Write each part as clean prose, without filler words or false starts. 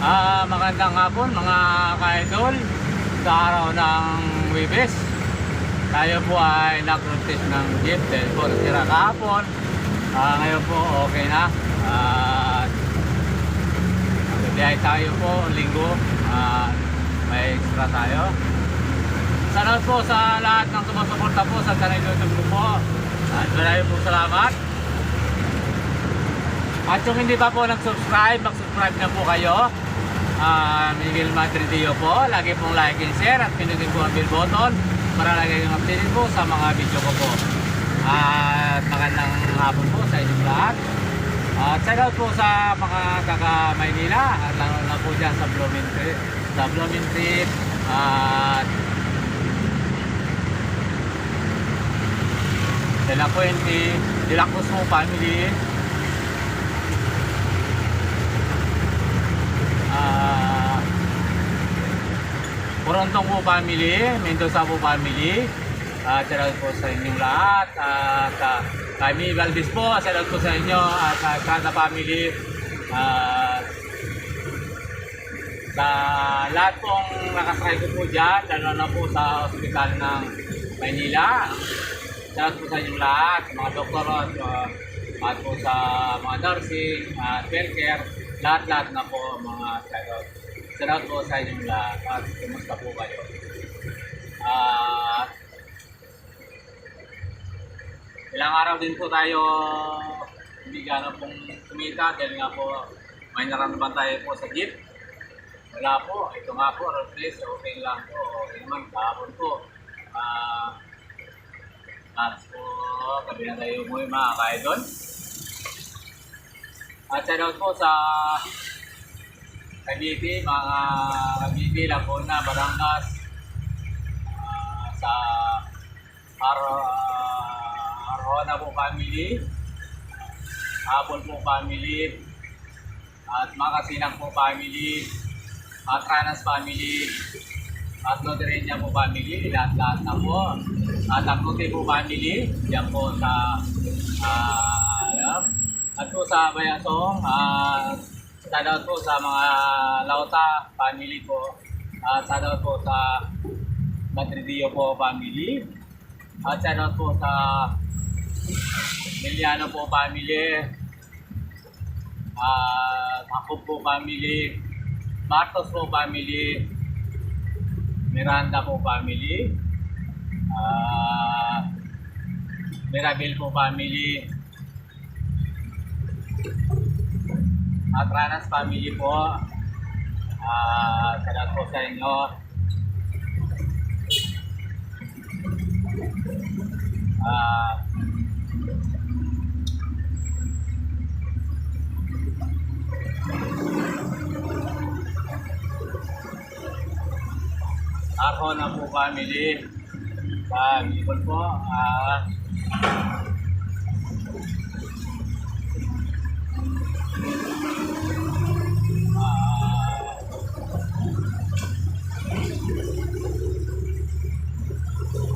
Magandang hapon mga ka-idol. Sa araw ng Huwebes, tayo po ay nag-rotate ng jeep dahil po nasira kahapon. Ngayon po okay na. Magbiyahe tayo po linggo. May extra tayo. Salamat po sa lahat ng sumusuporta po sa channel YouTube ko po. Maraming po salamat. At kung hindi pa po nag-subscribe, mag-subscribe na po kayo. Miguel Madridio po. Lagi pong like and share at pinutin po ang bell button para lagi kayong updated po sa mga video ko po. At magandang hapon po sa inyong lahat. At shout out po sa mga taga-Maynila at lalo na po dyan sa Blooming Street at De La Fuente, De La Cosmo family, Porontong po family, Mendoza po family. Shout out po sa inyong lahat. Kami Valdez po, shout out po sa inyo at sa Estrada family. Sa lahat pong nakasakay ko po dyan, lalo na po sa ospital ng Maynila. Shout out po sa inyong lahat, mga doktor at po sa mga nursing, healthcare, lahat-lahat na po mga shout out. Shout out po sa inyong lahat at kumusta po kayo. Ilang araw din po tayo hindi gano'n pong kumita dahil nga po may naramdaman tayo po sa jeep. Wala po, ito nga po, road place, okay lang po, okay naman, kahapon po. So, gabi na tayo mo yung mga ka-idol. At shout out po sa Cavite, mga Cavite, Laguna, Batangas, sa Arjona po family, Hapon po family, at Makasinang po family, at Ranas family, at Lotereña po family, lahat-lahat na po, at Akute po family, diyan po sa at po sa Bayasong, shout out po sa mga Lauta family po, shout out po sa Madridio po family, at shout out po sa Miliano po family, Jacob po family, Martos po family, Miranda po family, Mirabel po family, at Ranas family po. Shout po sa inyo. Arjona po family, sa Bicol po.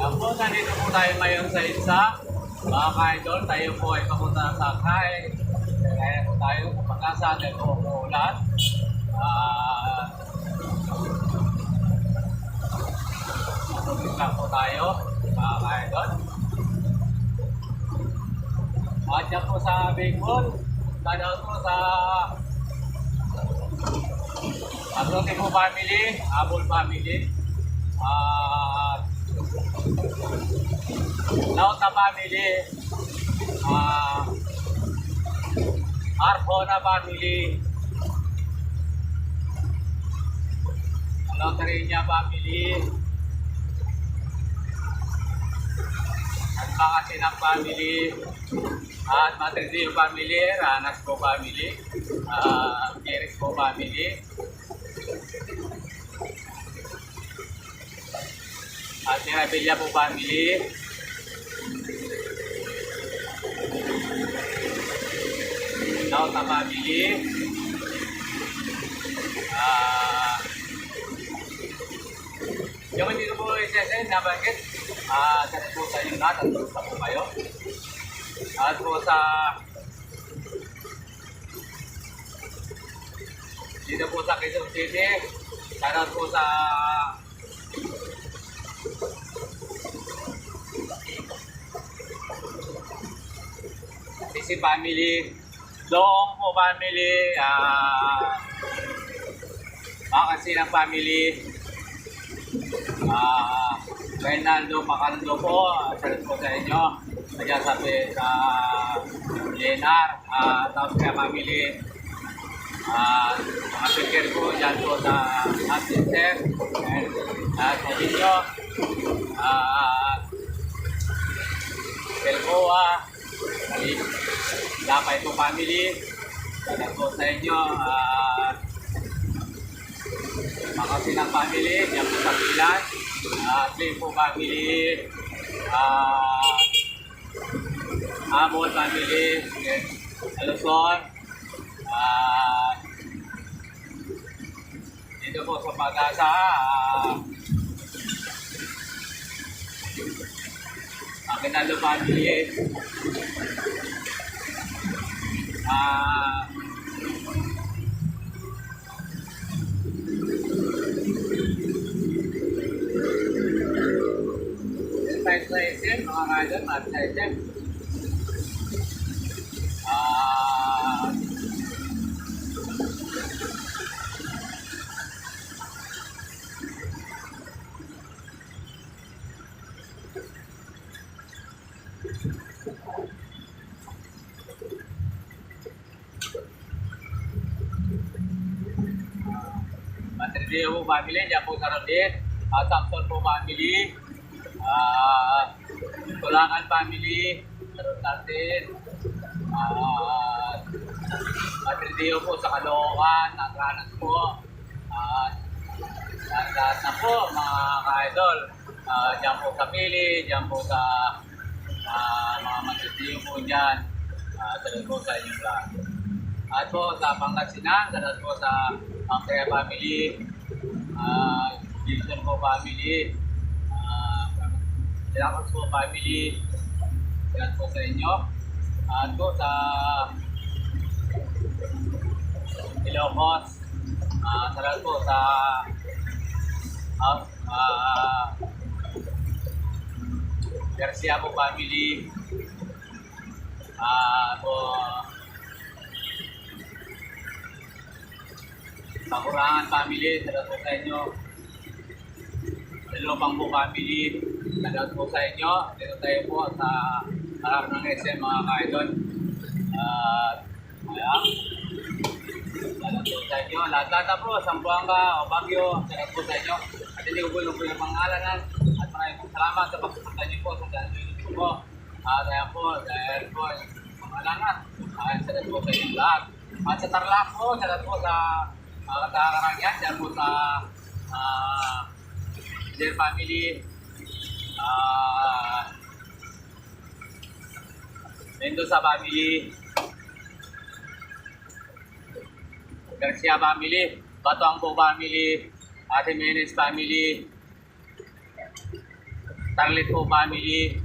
Ayan po, nandito po tayo ngayon sa IDSA. Mga ka-idol, tayo po ay papunta sa Sakay. Kaya po tayo kapag-asa dahil po umuulan. Mabulit lang po tayo, mga ka-idol. At dyan po sa Bicol, shout po sa Abrote po family, Abol family, Lauta family, Arjona family, Lotereña family, at Makasinang family, at Madridio family, Ranas po family, Jerez po family, at Mirabella po family, Lauta family, yung hindi ko po i-session, nabanggit, sana po sa inyong lahat, at gusto po kayo. At po sa dito po sa Quezon City. Shoutout po sa Sisi family, Doong po family, Makasinang family, Reynaldo Macaldo po, shoutout po sa inyo. Nandiyan sa DNR, tapos kaya family, mga pikir po dyan po sa Manchester, at sa inyo, Belboa, Lapay po family, shoutout po sa inyo, Makasinang family, dyan po sa Pilan, Clay po family, Amon family, Aluson, dito po sa Pag-asa, Aguinaldo family, size na SM, mga kaidol, at sa SM. Matrideo po family, dyan po sa Rodin, Samson po family, Tulangan family, Tarot natin, Matrideo po sa Caloocan, Nagranas po, lahat na po mga ka-idol, dyan po sa Pili, dyan po sa mga Matrideo po dyan, tarot po sa inyong lahat. At po sa Pangasinan, tarot po sa Angkaya family, Gilson po family, Ilacos po family, yan po sa inyo. At po sa Ilocos, salamat po sa Garcia po family, po sa Kurangan family, salamat po sa inyo. Lopang po family, salamat po sa inyo. Dito tayo po sa harap ng SM mga ka-idol. Ayan. Salamat po sa inyo. Lahat po, Zamboanga o Baguio, salamat po sa inyo. At hindi ko po yung pangalanan. At maraming po salamat sa pagsusunod niyo po sa channel po. At ayan po, dahil po yung pangalanan. Salamat po sa inyo lahat. At sa Tarlac po, salamat po sa Katarangyan. Dahil po sa their family, Mendoza family, Garcia family, Batuangbo family, Ate Menes family, Tarlit po family,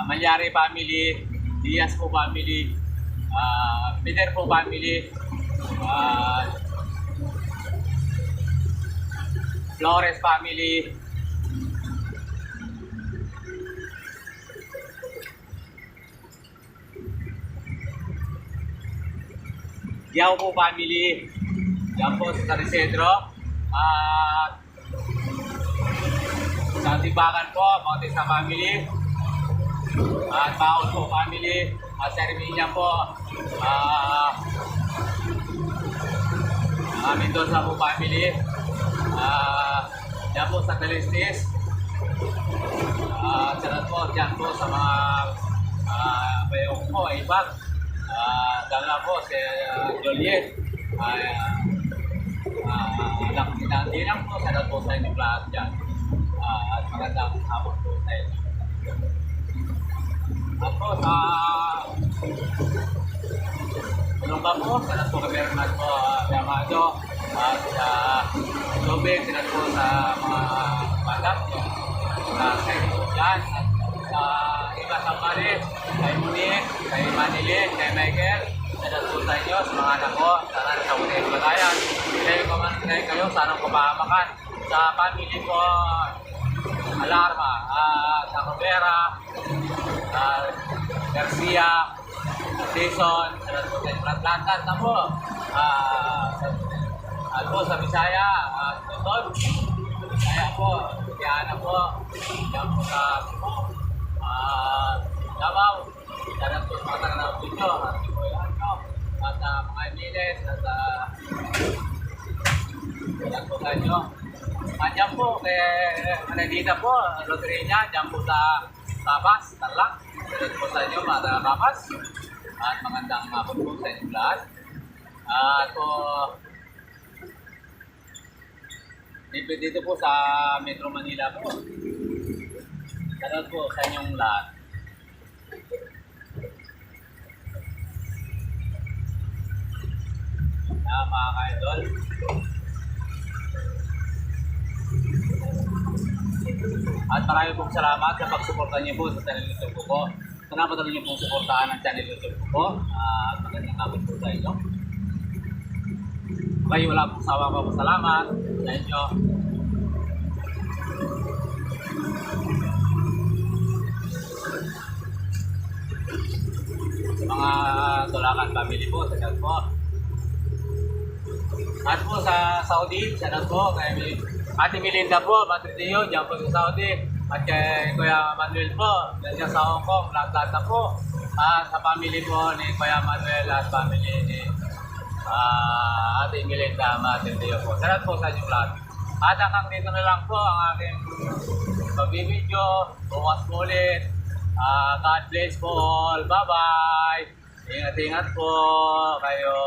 Malyari family, Diaz po family, Peter po family, Flores family, Yao po family, yan po sa San Isidro, sa Tibakan po, Bautista family, at Baon po family, at sa Herminia po, Mendoza po family, yan po sa Calistis, sarap po dyan po sa mga bayong po, ibang, dala po si Joliet, anak kinang po, sarap po sa inyong lahat dyan, at magandang hapon po sa inyo. At po sa Tulungga po, sarap po kami rin po Yamado, at Tubig, sarap po sa mga batak, sa kayo po dyan, at sa iba sa Paris, kay Monique, kay Manilin, kay Michael. Shout po sa inyo, sa mga anak ko, sana sa Ulit Batayan. Kay kayo, sana kapahamakan. Sa family ko, Alarma, sa Rivera, Garcia, Jason, shout po sa inyo. Lantan na po. Ano sa Bisaya, Tuton, Bisaya po, Tiana po, yan po sa Cebu, Davao, yan po sa mga taga-Davao dito, at po yan po, at mga Emiles, at yan po sa inyo. At yan po, kay Manadita po, Loteria, yan po sa Tabas, Tarlac, yan po sa inyo mga taga-Tabas, at magandang hapon po sa inyo lahat. At po, dito po sa Metro Manila po. Shoutout po sa inyong lahat. Mga ka-idol. At marami pong salamat sa pagsuporta niyo po sa channel YouTube ko po. Salamat na niyo pong suportahan ang channel YouTube ko po. At magandang hapon po sa inyo. Kayo wala pong sawa pa po. Salamat sa inyo. Sa mga Tulakan family po, sa po. At po sa Saudi, sa po, kay Ate Melinda po, Matritio, dyan po sa Saudi. At kay Kuya Manuel po, dyan sa Hong Kong, lahat na po. At sa family po ni Kuya Manuel at family ni Ate Melinda, Matritio po. Salamat po sa inyong lahat. At hanggang dito na lang po ang aking pag-video. Bukas po ulit. God bless po all. Bye-bye. Ingat-ingat po kayo.